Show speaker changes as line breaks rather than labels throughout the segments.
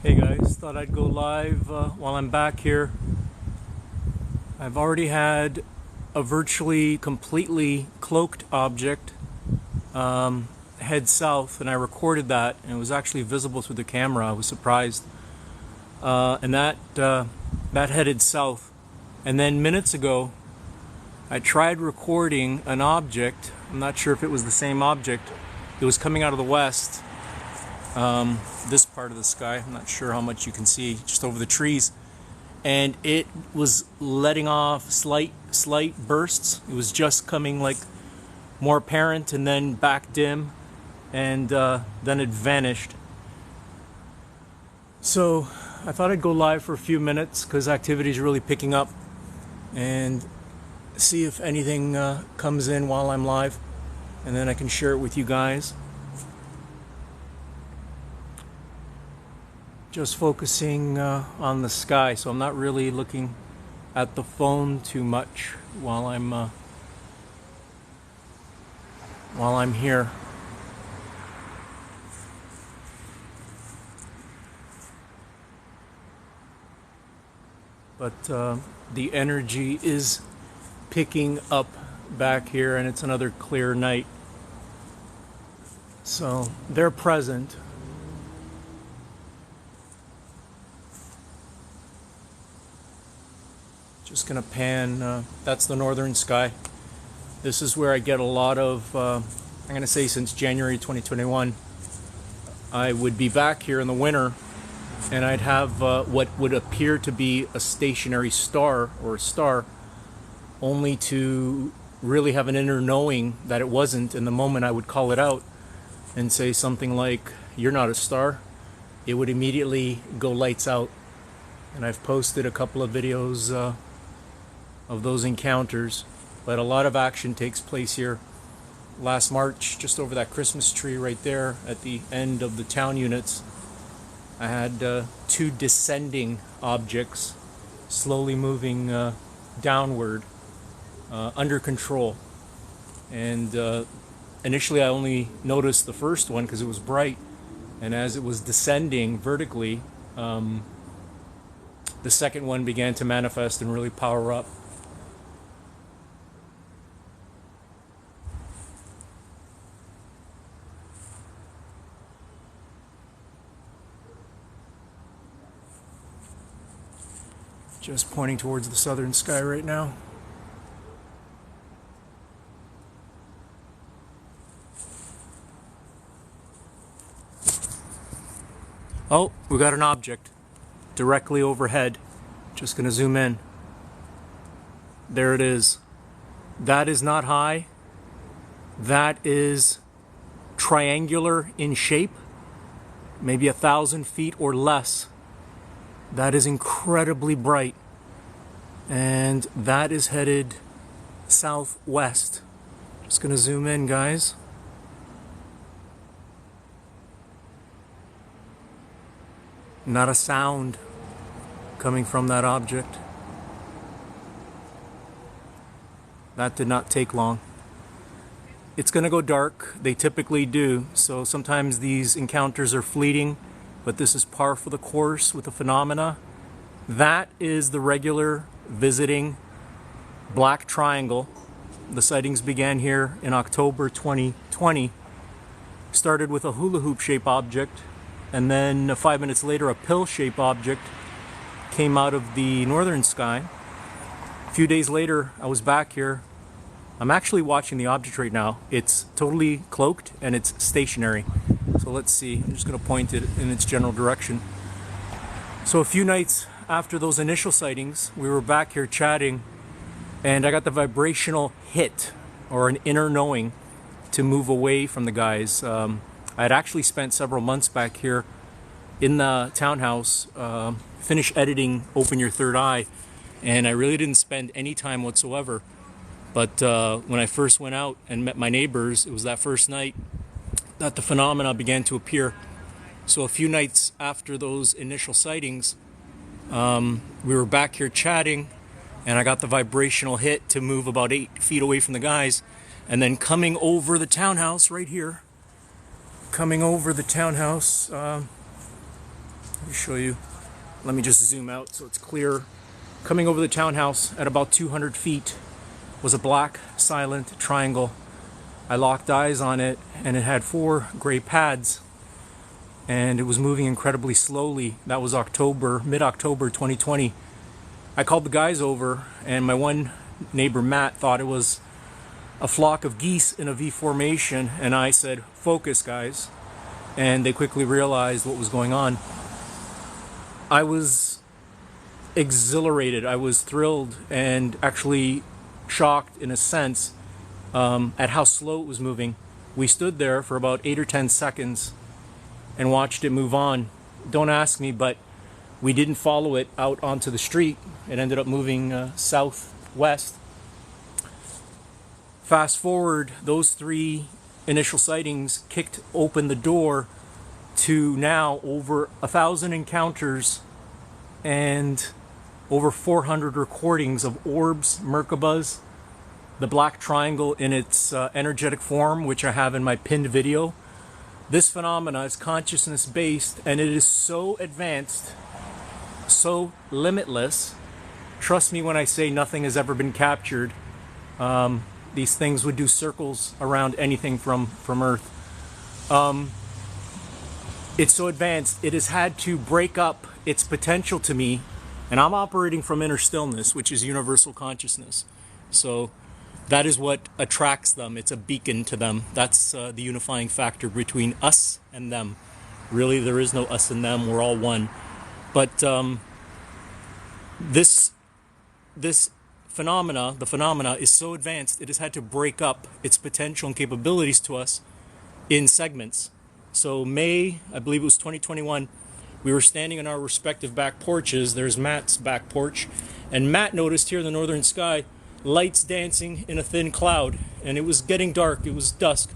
Hey guys, thought I'd go live while I'm back here. I've already had a virtually completely cloaked object head south, and I recorded that, and it was actually visible through the camera. I was surprised. And that headed south. And then minutes ago, I tried recording an object. I'm not sure if it was the same object. It was coming out of the west. This part of the sky, I'm not sure how much you can see, just over the trees, and it was letting off slight bursts. It was just coming like more apparent and then back dim, and then it vanished. So I thought I'd go live for a few minutes because activity is really picking up, and see if anything comes in while I'm live, and then I can share it with you guys. Just focusing on the sky, so I'm not really looking at the phone too much while I'm here. But the energy is picking up back here, and it's another clear night. So they're present. Just gonna pan, that's the northern sky. This is where I get a lot of, I'm gonna say since January 2021, I would be back here in the winter, and I'd have what would appear to be a stationary star, or a star, only to really have an inner knowing that it wasn't, and the moment I would call it out and say something like, "You're not a star," it would immediately go lights out. And I've posted a couple of videos of those encounters, but a lot of action takes place here. Last March, just over that Christmas tree right there at the end of the town units, I had two descending objects slowly moving downward under control. And initially I only noticed the first one because it was bright, and as it was descending vertically, the second one began to manifest and really power up. Just pointing towards the southern sky right now. Oh, we got an object directly overhead. Just gonna zoom in. There it is. That is not high. That is triangular in shape, maybe 1,000 feet or less. That is incredibly bright, and that is headed southwest. Just gonna zoom in, guys. Not a sound coming from that object. That did not take long. It's gonna go dark. They typically do, so sometimes these encounters are fleeting, but this is par for the course with the phenomena. That is the regular visiting black triangle. The sightings began here in October 2020. Started with a hula hoop shaped object, and then 5 minutes later a pill shaped object came out of the northern sky. A few days later I was back here. I'm actually watching the object right now. It's totally cloaked and it's stationary. So let's see, I'm just going to point it in its general direction. So a few nights after those initial sightings, we were back here chatting, and I got the vibrational hit, or an inner knowing, to move away from the guys. I had actually spent several months back here in the townhouse, finished editing Open Your Third Eye, and I really didn't spend any time whatsoever. But when I first went out and met my neighbors, it was that first night that the phenomena began to appear. So a few nights after those initial sightings, we were back here chatting, and I got the vibrational hit to move about 8 feet away from the guys, and then coming over the townhouse right here, coming over the townhouse, Let me show you. Let me just zoom out so it's clear. Coming over the townhouse at about 200 feet was a black, silent triangle. I locked eyes on it, and it had 4 gray pads, and it was moving incredibly slowly. That was mid-October 2020. I called the guys over, and my one neighbor, Matt, thought it was a flock of geese in a V formation, and I said, "Focus, guys." And they quickly realized what was going on. I was exhilarated. I was thrilled and actually shocked in a sense at how slow it was moving. We stood there for about 8 or 10 seconds and watched it move on. Don't ask me, but we didn't follow it out onto the street. It ended up moving southwest. Fast forward, those 3 initial sightings kicked open the door to now over 1,000 encounters and over 400 recordings of orbs, Merkabas, the black triangle in its energetic form, which I have in my pinned video. This phenomena is consciousness based, and it is so advanced, so limitless. Trust me when I say nothing has ever been captured. These things would do circles around anything from Earth. It's so advanced, it has had to break up its potential to me, and I'm operating from inner stillness, which is universal consciousness. So that is what attracts them. It's a beacon to them. That's the unifying factor between us and them. Really, there is no us and them. We're all one. But this phenomena, the phenomena, is so advanced, it has had to break up its potential and capabilities to us in segments. So May, I believe it was 2021, we were standing on our respective back porches. There's Matt's back porch, and Matt noticed here in the northern sky lights dancing in a thin cloud, and it was getting dark. It was dusk.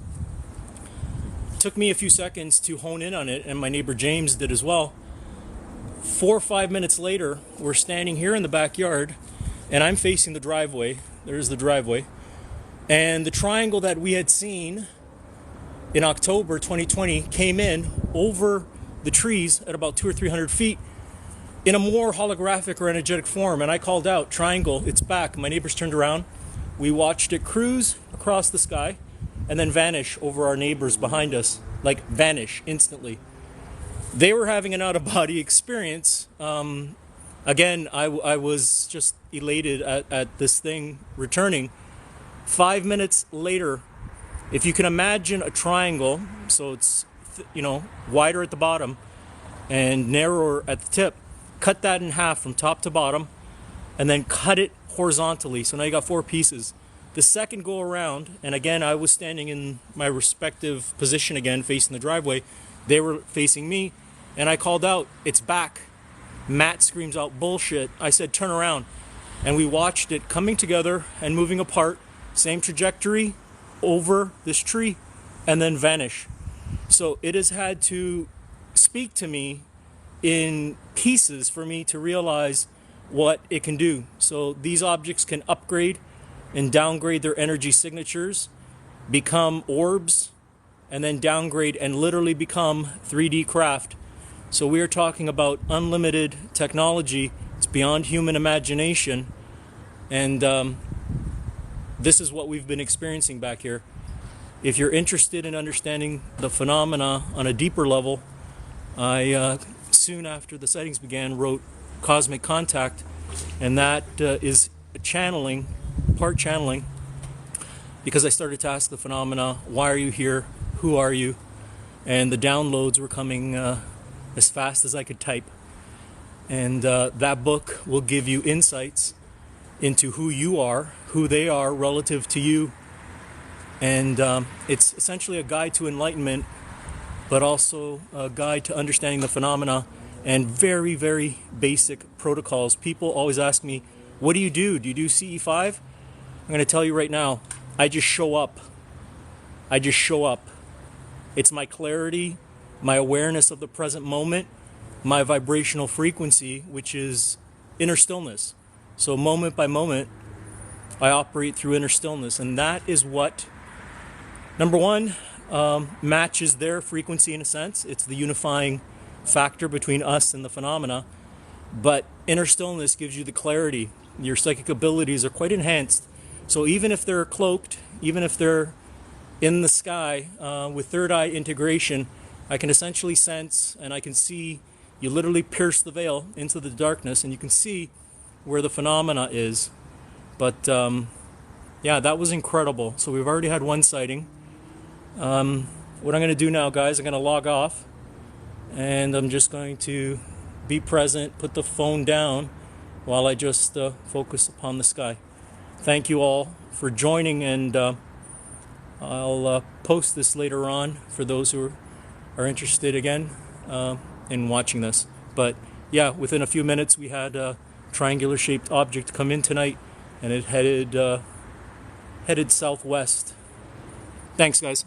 It took me a few seconds to hone in on it, and my neighbor James did as well. 4 or 5 minutes later, we're standing here in the backyard, and I'm facing the driveway. There's the driveway, and the triangle that we had seen in October 2020 came in over the trees at about 200 or 300 feet in a more holographic or energetic form. And I called out, "Triangle, it's back." My neighbors turned around. We watched it cruise across the sky and then vanish over our neighbors behind us, like vanish instantly. They were having an out-of-body experience. Again, I was just elated at this thing returning. 5 minutes later, if you can imagine a triangle, so it's wider at the bottom and narrower at the tip, cut that in half from top to bottom and then cut it horizontally. So now you got 4 pieces. The second go around, and again I was standing in my respective position again facing the driveway. They were facing me, and I called out, "It's back." Matt screams out, "Bullshit." I said, "Turn around." And we watched it coming together and moving apart, same trajectory over this tree, and then vanish. So it has had to speak to me in pieces for me to realize what it can do. So these objects can upgrade and downgrade their energy signatures, become orbs, and then downgrade and literally become 3D craft. So we are talking about unlimited technology. It's beyond human imagination, and this is what we've been experiencing back here. If you're interested in understanding the phenomena on a deeper level, I soon after the sightings began wrote Cosmic Contact, and that is channeling, part channeling, because I started to ask the phenomena, why are you here, who are you? And the downloads were coming as fast as I could type. And that book will give you insights into who you are, who they are relative to you. And it's essentially a guide to enlightenment, but also a guide to understanding the phenomena and very, very basic protocols. People always ask me, what do you do? Do you do CE5? I'm going to tell you right now, I just show up. I just show up. It's my clarity, my awareness of the present moment, my vibrational frequency, which is inner stillness. So moment by moment, I operate through inner stillness, and that is what, number one, matches their frequency in a sense. It's the unifying factor between us and the phenomena. But inner stillness gives you the clarity. Your psychic abilities are quite enhanced. So even if they're cloaked, even if they're in the sky, with third eye integration, I can essentially sense and I can see. You literally pierce the veil into the darkness and you can see where the phenomena is. But yeah, that was incredible. So we've already had one sighting. What I'm going to do now, guys, I'm going to log off and I'm just going to be present, put the phone down while I just focus upon the sky. Thank you all for joining, and I'll post this later on for those who are interested again in watching this. But yeah, within a few minutes we had a triangular shaped object come in tonight, and it headed southwest. Thanks, guys.